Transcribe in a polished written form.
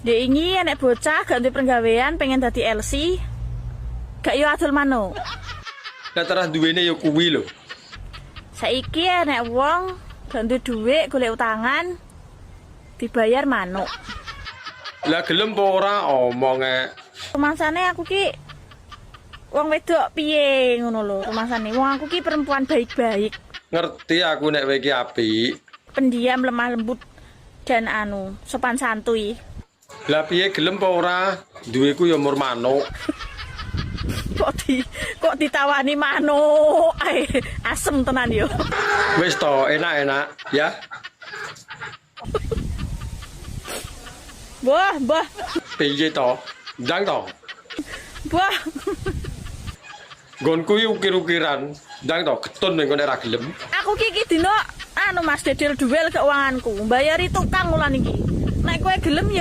Dia ingin nek bocah gak duwe penggawean pengen dadi LC. Gak yo adol manuk. Lah terus duwene ya kuwi lho. Saiki nek wong gak duwe dhuwit golek utangan dibayar manuk. Lah gelem apa ora omonge. Rumangsane aku ki wong wedok piye ngono lho rumangsane. Wong aku ki perempuan baik-baik, Ngerti aku nek kowe iki apik. pendiam, lemah lembut dan sopan santuy. Lah piye gelem apa ora? Duweku ya mur manuk. Kok ditawani manuk. Ae, asem tenan yo. Wis to, enak-enak ya. Mbah, Piye to? Ndang to. mbah. Gonku iki ukir-ukiran. Ndang to getun ning kene ra gelem. Aku ki dino Mas dedel duel keuanganku, mbayari tukang ulan iki. Nek kowe gelem yo